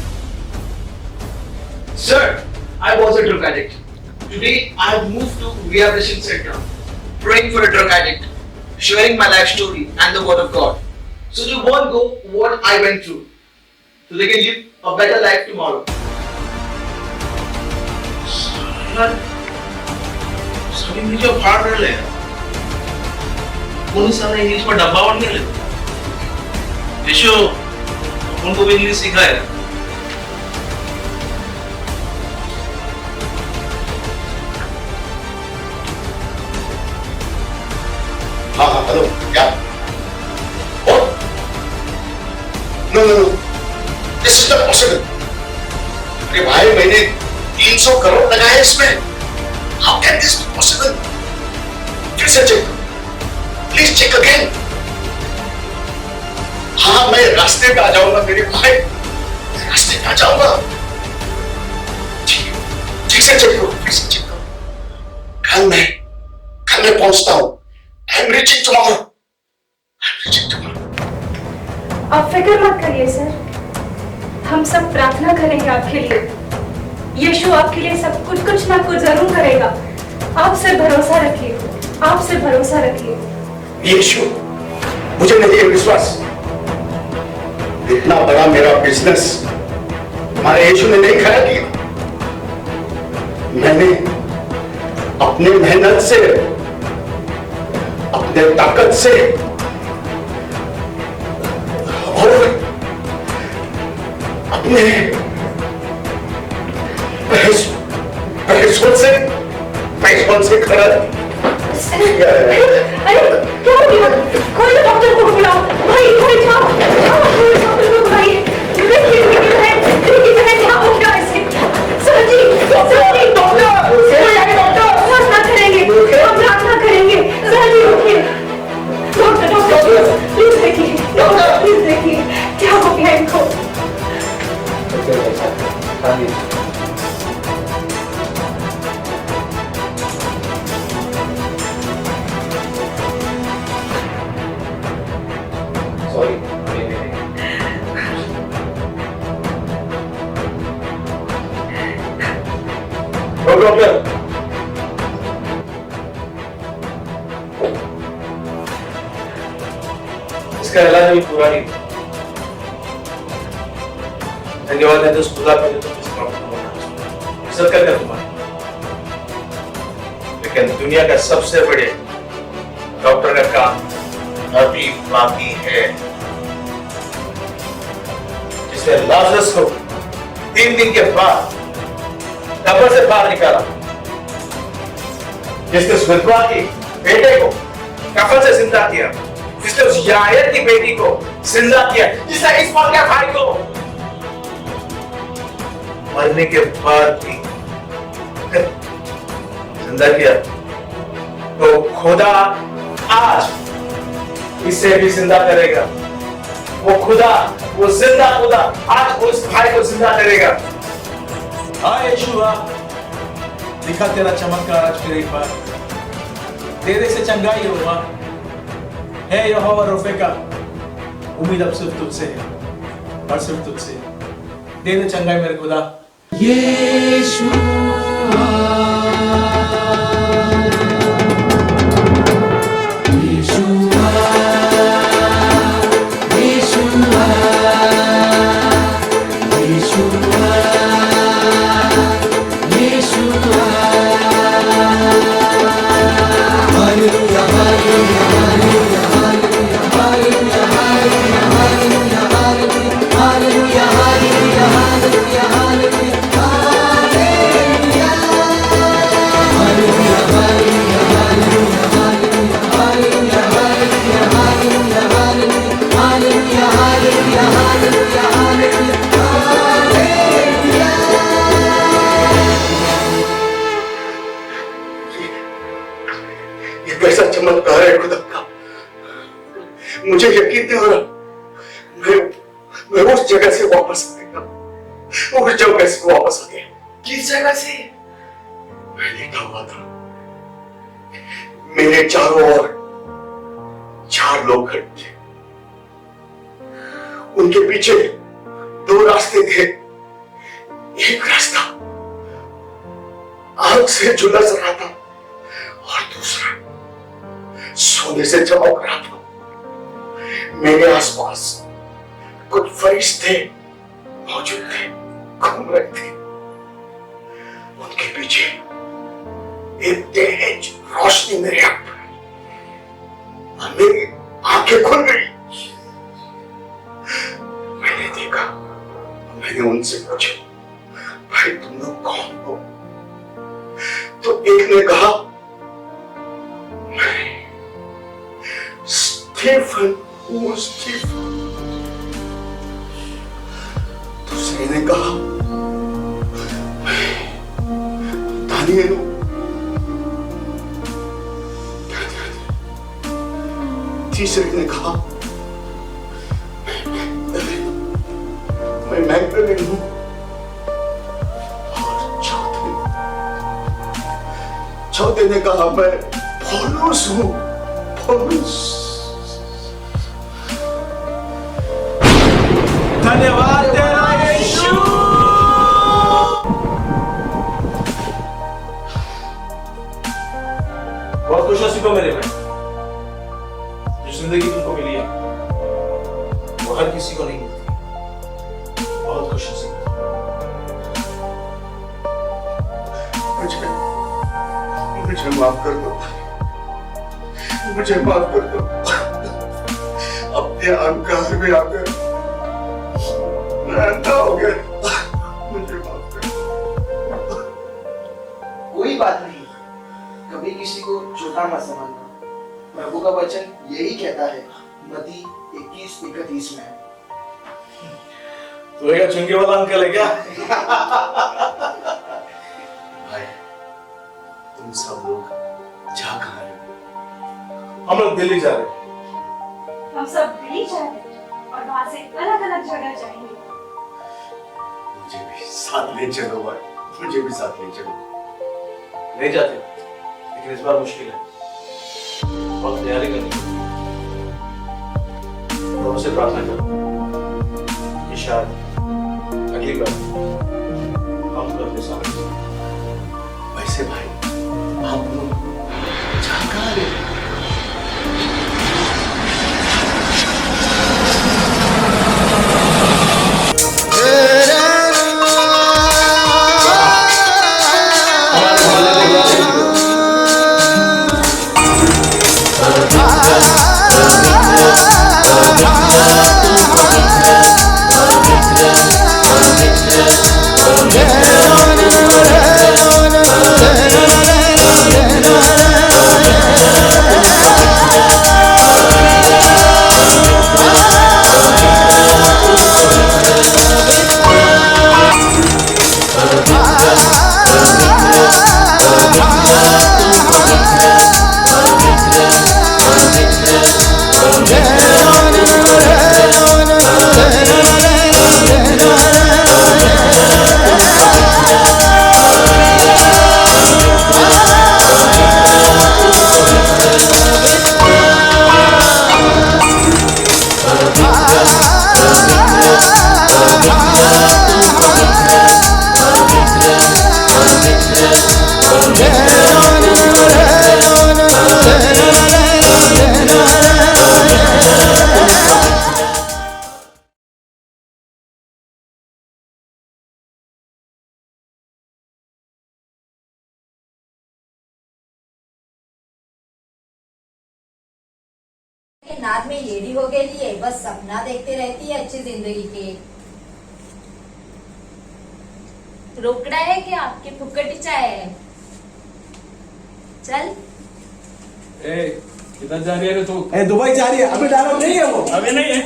Sir, I was a drug addict. Today I have moved to rehabilitation center, praying for a drug addict, sharing my life story and the word of God. So they won't go what I went through, so they can live a better life tomorrow.
सभी मुझे फाड़ रहे हैं। कौन सा English में डब्बा और नहीं लेते? यीशु उनको भी इंग्लिश सिखाया।
हाँ, हेलो, क्या? No, this is not possible. अरे भाई, मैंने 300 करोड़ लगाए इसमें। How can this be possible? फिर से चेक, प्लीज चेक अगेन। हाँ, मैं रास्ते पे आ जाऊंगा मेरे भाई, मैं रास्ते पे आ जाऊंगा। ठीक से चेक करो, फिर से चेक करो। कल मैं पहुंचता हूँ। I'm reaching tomorrow.
आप फिक्र मत करिए सर, हम सब प्रार्थना करेंगे आपके लिए। यीशु आपके लिए सब कुछ ना कुछ जरूर करेगा। आप सिर्फ भरोसा रखिए, आप सिर्फ भरोसा रखिए।
यीशु, मुझे नहीं है विश्वास, इतना बड़ा मेरा बिजनेस हमारे यीशु ने नहीं खड़ा किया। मैंने अपनी मेहनत से, अपने ताकत से और अपने पैसों से खड़ा।
अरे क्या हो गया? कोई डॉक्टर को बुलाओ भाई, कोई जाओ, कोई डॉक्टर को बुलाइए। देखिए मेरी बहन क्या हो गया इसे? सर जी डॉक्टर प्रार्थना करेंगे, हम प्रार्थना करेंगे। सर जी रुकिए, डॉक्टर प्लीज देखिए, डॉक्टर प्लीज देखिए क्या हो गया इनको।
डॉक्टर, इसका इलाज अभी पूरा नहीं। धन्यवाद है तो खुदा का जो तुम इस प्रॉब्लम को इज्जत कर तुम्हारी। लेकिन दुनिया का सबसे बड़े डॉक्टर का काम अभी बाकी है। जिसने लाजरस को 3 दिन के बाद कब्र से बाहर निकाला, जिसने उस विधवा के बेटे को कफन से जिंदा किया, जिसने उस यायर की बेटी को जिंदा किया, जिसने इस्माइल के भाई को मरने के बाद भी जिंदा किया, तो खुदा आज इसे भी जिंदा करेगा। वो खुदा, वो जिंदा खुदा आज उस भाई को जिंदा करेगा। हाँ यीशु, दिखा तेरा चमत्कार आज फिर एक बार। तेरे से चंगाई होगा। है यहोवा रफ़ेका, उम्मीद अब सिर्फ तुझसे है और सिर्फ तुझसे। दे दे चंगाई मेरे खुदा। यीशु
चमत्कार है खुदा का। मुझे यकीन नहीं हो रहा मैं उस जगह से वापस आ गया। उस जगह से वापस आ गया। किस जगह से? मैं लेटा हुआ था, मेरे चारों ओर
4 लोग खड़े थे। उनके पीछे 2 रास्ते थे। एक रास्ता आग से झुलस रहा था और दूसरा सोने से चमक रहा था। मेरे आसपास कुछ फरिश्ते मौजूद थे, घूम रहे थे। उनके पीछे एक तेज रोशनी मेरे आंख पर आई और मेरी आंखें खुल गई। मैंने देखा, मैंने उनसे पूछा, भाई तुम लोग कौन हो? तो एक ने कहा, मैं स्टीफन हूं, स्टीफन। दूसरे ने कहा, मैं दानियल हूं। तीसरे ने कहा, मैं मैगदलेन हूं। और चौथे ने कहा, मैं पौलुस हूं, पौलुस।
धन्यवाद तेरा यीशु। बहुत खुश हो सीखो मेरे भाई। जो जिंदगी तुमको मिली है वो हर किसी को नहीं मिलती। बहुत खुश हो सीखो।
मुझे माफ कर दो, मुझे माफ कर दो। अपने अहंकार में आकर मैं अंधा हो गया। मुझे माफ कर दो।
कोई बात नहीं, कभी किसी को छोटा मत समझना। प्रभु का वचन यही कहता है मत्ती 21:31 में।
तो क्या चुंगी वाला अंकल है क्या?
भाई तुम सब लोग जा कहाँ रहे हो?
हम लोग दिल्ली जा रहे हैं।
हम सब दिल्ली जा रहे हैं और वहां से अलग अलग जगह जाएंगे।
मुझे भी साथ ले चलो भाई, मुझे भी साथ ले चलो।
नहीं जाते, लेकिन इस बार मुश्किल है। बहुत तैयारी करनी है। प्रभु से प्रार्थना करो कि शायद अगली बार हम तो अपने साथ।
वैसे भाई आप लोग जा कहाँ रहे हो?
नाद में येड़ी हो गई है, बस सपना देखते रहती है अच्छी जिंदगी के।
रोकड़ा है कि आपकी फुकटी चाय है? चल।
किधर जा रही है तू?
दुबई जा रही है। अभी डायलॉग नहीं है वो।
अभी नहीं है।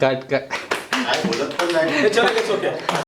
काट
काय बोलत पण नाही
चलो, it's okay.